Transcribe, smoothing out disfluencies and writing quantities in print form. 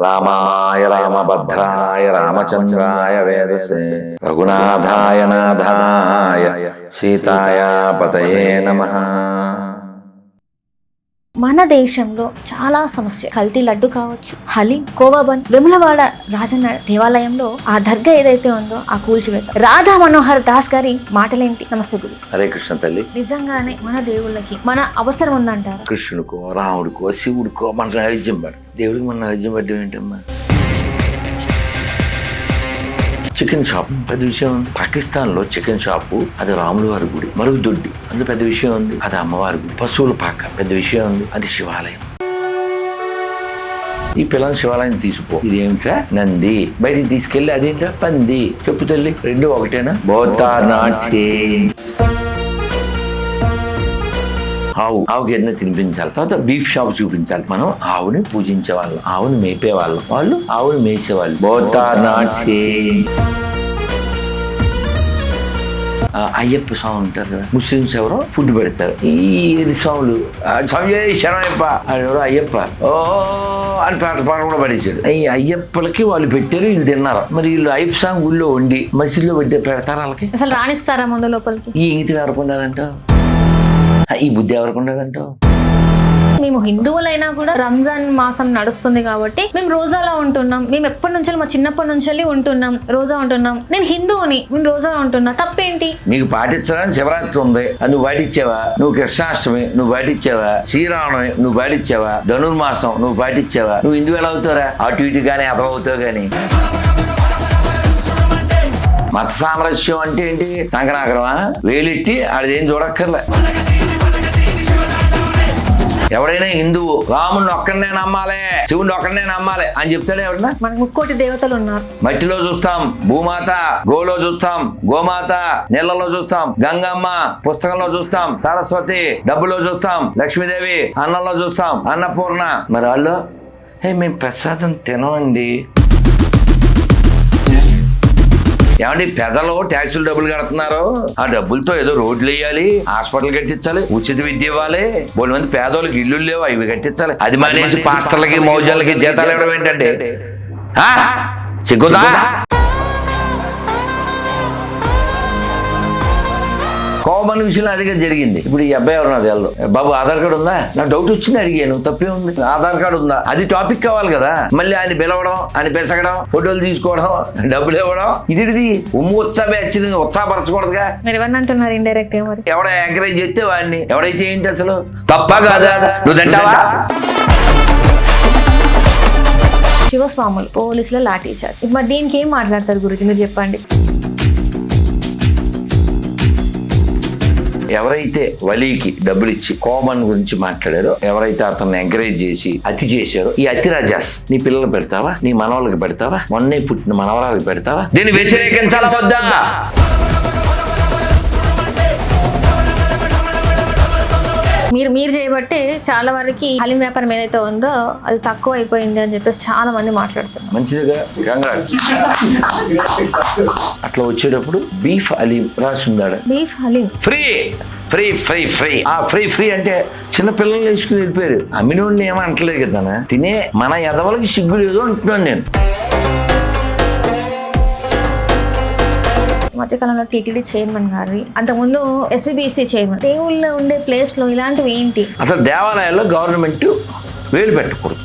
రామాయ రామభద్రాయ రామచంద్రాయ వేదసే రఘునాథాయ నాథాయ సీతాయ పతయే నమః. మన దేశంలో చాలా సమస్య, కల్తీ లడ్డు కావచ్చు, హలీం, కోవాబన్, వెములవాడ రాజన్న దేవాలయంలో ఆ దర్గా ఏదైతే ఉందో ఆ కూల్చివేత. రాధా మనోహర్ దాస్ గారి మాటలేంటి? నమస్తే గురు. హరే కృష్ణ తల్లి. నిజంగానే మన దేవుళ్ళకి మన అవసరం ఉందంటారు? కృష్ణుడికో రాముడికో శివుడికో మన నైవేద్యం పడ, దేవుడికి మన నైవేద్యం పడ్డం ఏంటమ్మా? చికెన్ షాప్ పెద్ద విషయం ఉంది. పాకిస్తాన్ లో చికెన్ షాపు అది రాముల వారి గుడి, మరుగుదొడ్డి అందులో పెద్ద విషయం ఉంది. అది అమ్మవారి గుడి. పశువుల పాక పెద్ద విషయం ఉంది. అది శివాలయం. ఈ పిల్లల్ని శివాలయం తీసుకో. ఇదేమిటా నంది, బయటికి తీసుకెళ్ళి అదేంటా పంది. చెప్పు తల్లి, రెండు ఒకటేనా? Both are not same. ఆవుకి ఏదైనా తినిపించాలి, తర్వాత బీఫ్ షాప్ చూపించాలి. మనం ఆవుని పూజించే వాళ్ళం, ఆవుని మేపే వాళ్ళం, వాళ్ళు ఆవుని మేసేవాళ్ళు. Both are not same. Ayyappa Swamy ఉంటారు కదా, ముస్లిమ్స్ ఎవరో ఫుడ్ పెడతారు. ఈ స్వాములు స్వామి శరణయ్యప్ప ఎవరో అయ్యప్ప ఓ అని పాట కూడా పడేసాడు. ఈ అయ్యప్పలకి వాళ్ళు పెట్టారు, వీళ్ళు తిన్నారు. మరి వీళ్ళు అయ్యప్ప స్వామి గుళ్ళో వండి మసీదులో పెడతారు. వాళ్ళకి అసలు రాణిస్తారా ముందు లోపలికి? ఈ ఇంగితి ఎవరుకున్నారంట, ఈ బుద్ధి ఎవరుకున్నారంట? మేము హిందువులైనా కూడా రంజాన్ మాసం నడుస్తుంది కాబట్టి మేము రోజాలో ఉంటున్నాం. మేము ఎప్పటి నుంచి, మా చిన్నప్పటి నుంచి ఉంటున్నాం, రోజా ఉంటున్నాం. నేను హిందువుని, నేను రోజా ఉంటున్నా, తప్పేంటి? నీకు పాటించడానికి శివరాత్రి ఉంది, నువ్వు పాటించావా? నువ్వు కృష్ణాష్టమి నువ్వు పాటించావా? శ్రీరామనవమి నువ్వు పాటించావా? ధనుర్మాసం నువ్వు పాటించావా? నువ్వు హిందువు ఎలా అవుతారా? అటు ఇటు కానీ అర్థమవుతావు కానీ. మత సామరస్యం అంటే ఏంటి? సంక్రాంతిమా వేలెట్టి ఆడదేం చూడక్కర్లే. ఎవడైనా హిందువు రాముడిని ఒక్కడనే నమ్మాలి, శివుడిని ఒక్కడనే నమ్మాలి అని చెప్తాడు ఎవడన్నా? మనకు 3,000,000 దేవతలు ఉన్నారు. మట్టిలో చూస్తాం భూమాత, గోలో చూస్తాం గోమాత, నీళ్లలో చూస్తాం గంగమ్మ, పుస్తకంలో చూస్తాం సరస్వతి, డబ్బులో చూస్తాం లక్ష్మీదేవి, అన్నంలో చూస్తాం అన్నపూర్ణ. మరి వాళ్ళు మేము ప్రసాదం తినమండి. ఏమండి, పెదలు ట్యాక్సులు డబ్బులు కడుతున్నారు, ఆ డబ్బులతో ఏదో రోడ్లు వేయాలి, హాస్పిటల్ కట్టించాలి, ఉచిత విద్య ఇవ్వాలి, బోడు మంది పేదోళ్ళకి ఇల్లు లేవు అవి కట్టించాలి. అది మానేసి పాస్టర్లకి మౌజాలకి జీతాలు ఇవ్వడం ఏంటంటే సిగ్గుదా? కోమన్ విషయంలో అదిగా జరిగింది. ఇప్పుడు ఈ అబ్బాయి ఎవరు నాకు తెలదు, బాబు ఆధార్ కార్డు ఉందా? నాకు డౌట్ వచ్చింది, అడిగాను, తప్పే ఉంది, ఆధార్ కార్డు ఉందా? అది టాపిక్ కావాలి కదా. మళ్ళీ ఆయన పిలవడం, ఆయన పెసగడం, ఫోటోలు తీసుకోవడం, డబ్బులు ఇవ్వడం, ఇది ఉమ్ము ఉత్సాహపరచకూడదుగా. మీరు ఎవరిని అంటున్నారు ఇండైరెక్ట్? మరి ఎవడ ఎంకరేజ్ చేస్తే వాడిని, ఎవడైతే ఏంటి అసలు తప్ప కాదా? నువ్వు తింటావా? శివస్వాములు పోలీసులు లాఠీ చార్జ్. మరి దీనికి ఏం మాట్లాడతారు గురుజీ, మీరు చెప్పండి. ఎవరైతే వలీకి డబ్బులు ఇచ్చి కోమన్ గురించి మాట్లాడారో, ఎవరైతే అతన్ని ఎంకరేజ్ చేసి అతి చేశారో, ఈ అతి రాజాస్ నీ పిల్లలు పెడతావా? నీ మనవాళ్ళకి పెడతావా? మొన్నే పుట్టిన మనవరాలకు పెడతావా? దీన్ని వ్యతిరేకించాలా వద్దా? మీరు చేయబట్టే చాలా వరకు హలీం వ్యాపారం ఏదైతే ఉందో అది తక్కువ అయిపోయింది అని చెప్పేసి చాలా మంది మాట్లాడుతున్నారు. మంచిదిగా, కంగ్రాట్స్. అట్లా వచ్చేటప్పుడు బీఫ్ హలీం రాసి ఉందాడ. Beef haleem free free free free. Free free అంటే చిన్న పిల్లలు వేసుకుని వెళ్ళిపోయారు. అమ్మినోడిని ఏమో అంటలేదు కదా, తినే మన ఎదవలకి సిగ్గు లేదు అంటున్నాను నేను. మధ్యకాలంలో టీటీడీ చైర్మన్ గారి, అంతకుముందు ఎస్విబిసి చైర్మన్, దేవుళ్ళ ఉండే ప్లేస్ లో ఇలాంటివి ఏంటి? అసలు దేవాలయాల్లో గవర్నమెంట్ వేలు పెట్టకూడదు.